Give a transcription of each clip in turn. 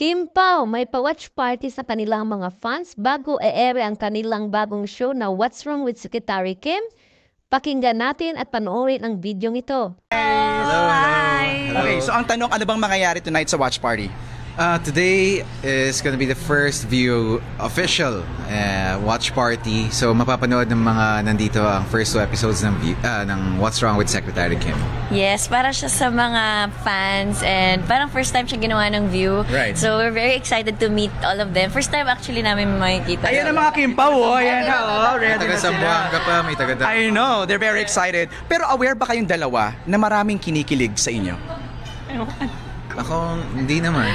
Kim Pao may pa-watch party sa kanilang mga fans bago e-ere ang kanilang bagong show na What's Wrong with Secretary Kim? Pakinggan natin at panoorin ang video ito. Hello. Okay, so ang tanong, ano bang mangyayari tonight sa watch party? Today is gonna be the first view official watch party. So mapapanood ng mga nandito ang first 2 episodes ng What's Wrong with Secretary Kim. Yes, para siya sa mga fans and parang first time siya ginawa ng view. Right. So we're very excited to meet all of them. First time actually namin makikita. Ayan ang mga Kim Pao, ayan na, ready na Taga sila. Zamboanga pa, may taga I know, they're very excited. Pero aware ba kayong dalawa na maraming kinikilig sa inyo? Ako, hindi naman.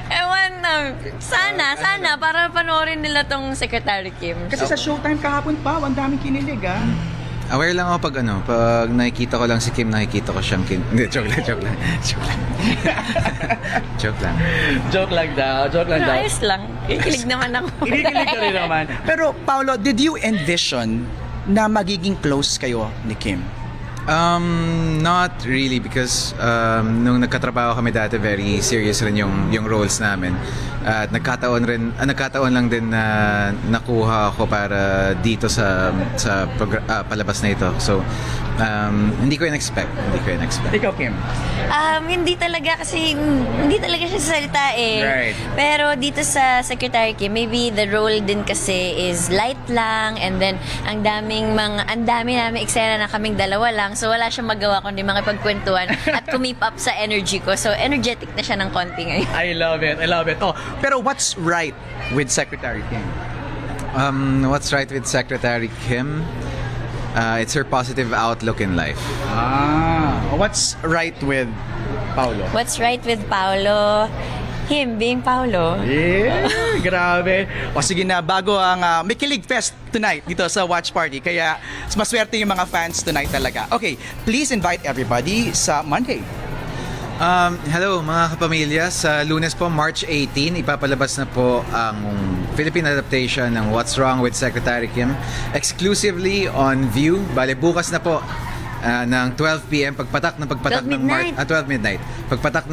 Ewan na. Sana, para panoorin nila tong Secretary Kim. Kasi sa Showtime kahapon pa, ang daming kinilig Aware lang ako pag nakikita ko lang si Kim, nakikita ko siyang Kim. Hindi, joke lang. Joke lang daw. Ayos lang. Kikilig naman ako. Kinikilig ka rin naman. Pero Paolo, did you envision na magiging close kayo ni Kim? Not really because nung nagkatrabaho kami dati, very serious rin yung roles namin. At nagkataon lang din na nakuha ako para dito sa palabas na ito. So hindi ko in-expect. Ikaw, Kim? Hindi talaga siya salita eh. Right. Pero dito sa Secretary Kim, maybe the role din kasi is light lang and then ang dami namin eksena na kaming dalawa lang. So wala siyang magawa kundi makipagkwentuhan at kumip up sa energy ko. So energetic na siya ng konti ngayon. I love it. Oh, pero what's right with Secretary Kim? What's right with Secretary Kim? It's her positive outlook in life. What's right with Paolo? What's right with Paolo? Him being Paolo. Yeah, grabe. O sige na, bago ang may Kilig Fest tonight dito sa watch party. Kaya maswerte yung mga fans tonight talaga. Okay, please invite everybody sa Monday. Hello mga kapamilya, sa Lunes po, March 18, ipapalabas na po ang Philippine adaptation ng What's Wrong with Secretary Kim exclusively on View. Bale, bukas na po ng 12 p.m. pagpatak ng 12 midnight. Pagpatak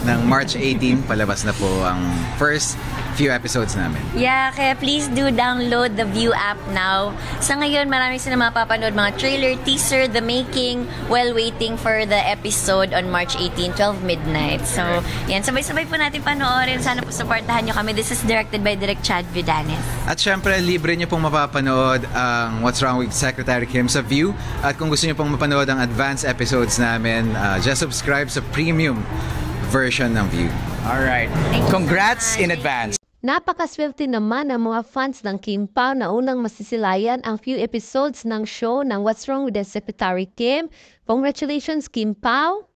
ng March 18, palabas na po ang first few episodes namin. Yeah, kaya please do download the View app now. Sa ngayon, marami sila mapapanood, mga trailer, teaser, the making, while waiting for the episode on March 18, 12 midnight. So, yan, sabay-sabay po natin panoorin. Sana po supportahan nyo kami. This is directed by Direk Chad Vidanes. At syempre, libre nyo pong mapapanood ang What's Wrong with Secretary Kim sa View. At kung gusto nyo pong mapanood ang advanced episodes namin, just subscribe sa premium version ng View. Alright. Congrats in advance. Napakaswerte naman ang mga fans ng Kim Pao na unang masisilayan ang few episodes ng show ng What's Wrong with the Secretary Kim. Congratulations, Kim Pao!